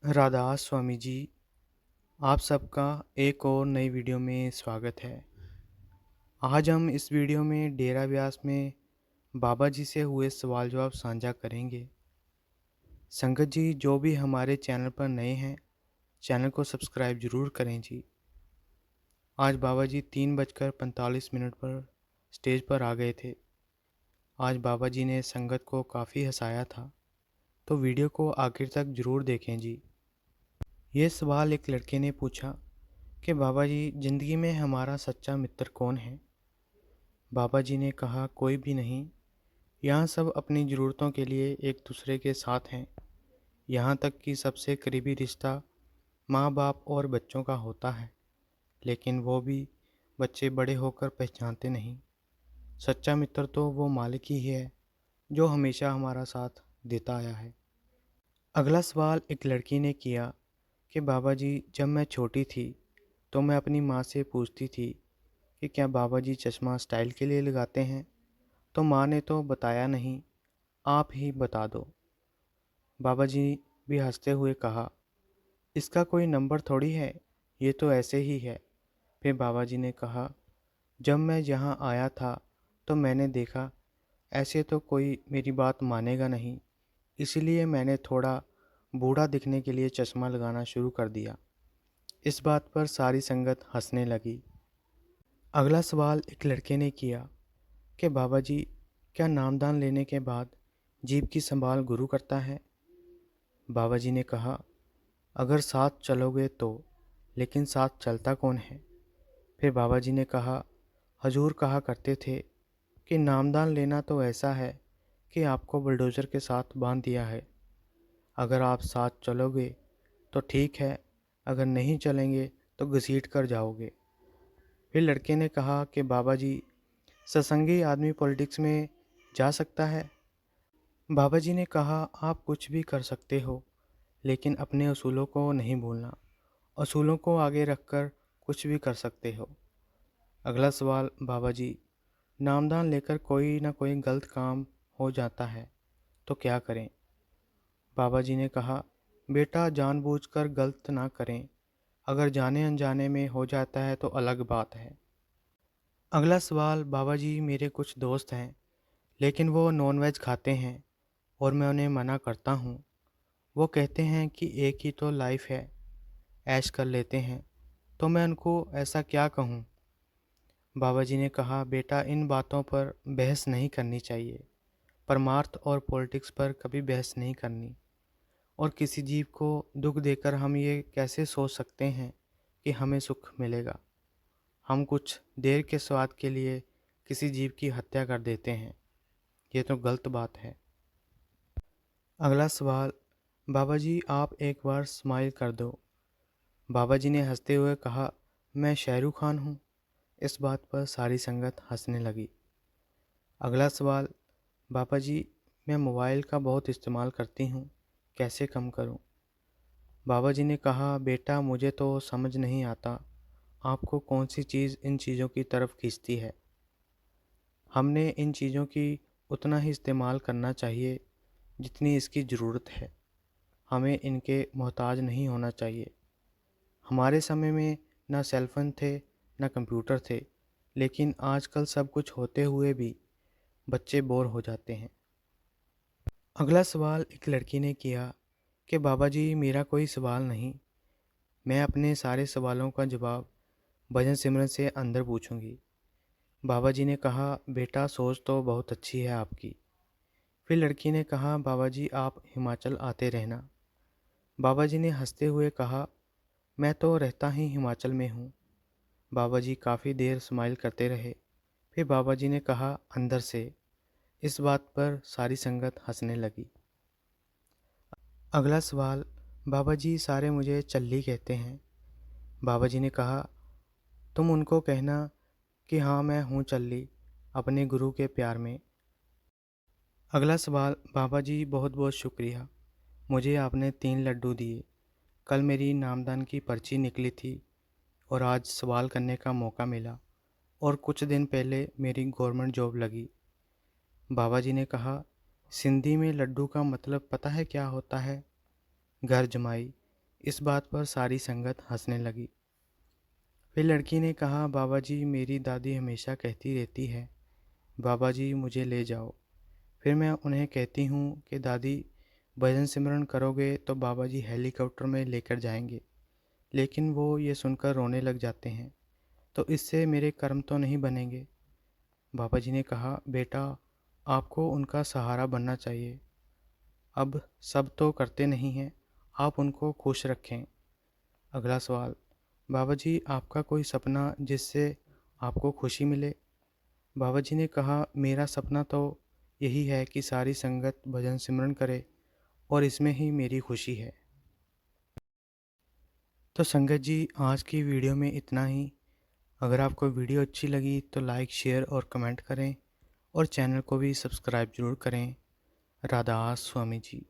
राधा स्वामी जी, आप सबका एक और नई वीडियो में स्वागत है। आज हम इस वीडियो में डेरा व्यास में बाबा जी से हुए सवाल जवाब साझा करेंगे। संगत जी, जो भी हमारे चैनल पर नए हैं, चैनल को सब्सक्राइब ज़रूर करें जी। आज बाबा जी 3:45 पर स्टेज पर आ गए थे। आज बाबा जी ने संगत को काफ़ी हंसाया था, तो वीडियो को आखिर तक ज़रूर देखें जी। ये सवाल एक लड़के ने पूछा कि बाबा जी, ज़िंदगी में हमारा सच्चा मित्र कौन है? बाबा जी ने कहा, कोई भी नहीं। यहाँ सब अपनी ज़रूरतों के लिए एक दूसरे के साथ हैं। यहाँ तक कि सबसे करीबी रिश्ता माँ बाप और बच्चों का होता है, लेकिन वो भी बच्चे बड़े होकर पहचानते नहीं। सच्चा मित्र तो वो मालिक ही है जो हमेशा हमारा साथ देता आया है। अगला सवाल एक लड़की ने किया कि बाबा जी, जब मैं छोटी थी तो मैं अपनी माँ से पूछती थी कि क्या बाबा जी चश्मा स्टाइल के लिए लगाते हैं, तो माँ ने तो बताया नहीं, आप ही बता दो। बाबा जी भी हंसते हुए कहा, इसका कोई नंबर थोड़ी है, ये तो ऐसे ही है। फिर बाबा जी ने कहा, जब मैं यहाँ आया था तो मैंने देखा ऐसे तो कोई मेरी बात मानेगा नहीं, इसलिए मैंने थोड़ा बूढ़ा दिखने के लिए चश्मा लगाना शुरू कर दिया। इस बात पर सारी संगत हंसने लगी। अगला सवाल एक लड़के ने किया कि बाबा जी, क्या नामदान लेने के बाद जीभ की संभाल गुरु करता है? बाबा जी ने कहा, अगर साथ चलोगे तो, लेकिन साथ चलता कौन है? फिर बाबा जी ने कहा, हजूर कहा करते थे कि नामदान लेना तो ऐसा है कि आपको बुलडोज़र के साथ बांध दिया है। अगर आप साथ चलोगे तो ठीक है, अगर नहीं चलेंगे तो घसीट कर जाओगे। फिर लड़के ने कहा कि बाबा जी, सत्संगी आदमी पॉलिटिक्स में जा सकता है? बाबा जी ने कहा, आप कुछ भी कर सकते हो, लेकिन अपने असूलों को नहीं भूलना। असूलों को आगे रखकर कुछ भी कर सकते हो। अगला सवाल, बाबा जी, नामदान लेकर कोई ना कोई गलत काम हो जाता है तो क्या करें? बाबा जी ने कहा, बेटा, जानबूझकर गलत ना करें। अगर जाने अनजाने में हो जाता है तो अलग बात है। अगला सवाल, बाबा जी, मेरे कुछ दोस्त हैं, लेकिन वो नॉनवेज खाते हैं और मैं उन्हें मना करता हूँ। वो कहते हैं कि एक ही तो लाइफ है, ऐश कर लेते हैं, तो मैं उनको ऐसा क्या कहूँ? बाबा जी ने कहा, बेटा, इन बातों पर बहस नहीं करनी चाहिए। परमार्थ और पॉलिटिक्स पर कभी बहस नहीं करनी। और किसी जीव को दुख देकर हम ये कैसे सोच सकते हैं कि हमें सुख मिलेगा? हम कुछ देर के स्वाद के लिए किसी जीव की हत्या कर देते हैं। ये तो गलत बात है। अगला सवाल, बाबा जी, आप एक बार स्माइल कर दो। बाबा जी ने हंसते हुए कहा, मैं शाहरुख खान हूँ। इस बात पर सारी संगत हंसने लगी। अगला सवाल, बाबा जी, मैं मोबाइल का बहुत इस्तेमाल करती हूँ, कैसे कम करूँ? बाबा जी ने कहा, बेटा, मुझे तो समझ नहीं आता आपको कौन सी चीज़ इन चीज़ों की तरफ खींचती है। हमने इन चीज़ों की उतना ही इस्तेमाल करना चाहिए जितनी इसकी ज़रूरत है। हमें इनके मोहताज नहीं होना चाहिए। हमारे समय में ना सेलफोन थे, ना कंप्यूटर थे, लेकिन आजकल सब कुछ होते हुए भी बच्चे बोर हो जाते हैं। अगला सवाल एक लड़की ने किया कि बाबा जी, मेरा कोई सवाल नहीं, मैं अपने सारे सवालों का जवाब भजन सिमरन से अंदर पूछूंगी। बाबा जी ने कहा, बेटा, सोच तो बहुत अच्छी है आपकी। फिर लड़की ने कहा, बाबा जी, आप हिमाचल आते रहना। बाबा जी ने हंसते हुए कहा, मैं तो रहता ही हिमाचल में हूँ। बाबा जी काफ़ी देर स्माइल करते रहे। फिर बाबा जी ने कहा, अंदर से। इस बात पर सारी संगत हंसने लगी। अगला सवाल, बाबा जी, सारे मुझे चल्ली कहते हैं। बाबा जी ने कहा, तुम उनको कहना कि हाँ, मैं हूँ चल्ली, अपने गुरु के प्यार में। अगला सवाल, बाबा जी, बहुत बहुत शुक्रिया, मुझे आपने 3 लड्डू दिए। कल मेरी नामदान की पर्ची निकली थी और आज सवाल करने का मौका मिला, और कुछ दिन पहले मेरी गवर्नमेंट जॉब लगी। बाबा जी ने कहा, सिंधी में लड्डू का मतलब पता है क्या होता है? घर जमाई। इस बात पर सारी संगत हंसने लगी। फिर लड़की ने कहा, बाबा जी मेरी दादी हमेशा कहती रहती है, बाबा जी मुझे ले जाओ। फिर मैं उन्हें कहती हूँ कि दादी भजन सिमरन करोगे तो बाबा जी हेलीकॉप्टर में लेकर जाएंगे, लेकिन वो ये सुनकर रोने लग जाते हैं, तो इससे मेरे कर्म तो नहीं बनेंगे। बाबा जी ने कहा, बेटा आपको उनका सहारा बनना चाहिए। अब सब तो करते नहीं हैं, आप उनको खुश रखें। अगला सवाल, बाबा जी आपका कोई सपना जिससे आपको खुशी मिले? बाबा जी ने कहा, मेरा सपना तो यही है कि सारी संगत भजन सिमरन करे और इसमें ही मेरी खुशी है। तो संगत जी आज की वीडियो में इतना ही। अगर आपको वीडियो अच्छी लगी तो लाइक शेयर और कमेंट करें और चैनल को भी सब्सक्राइब ज़रूर करें। राधा स्वामी जी।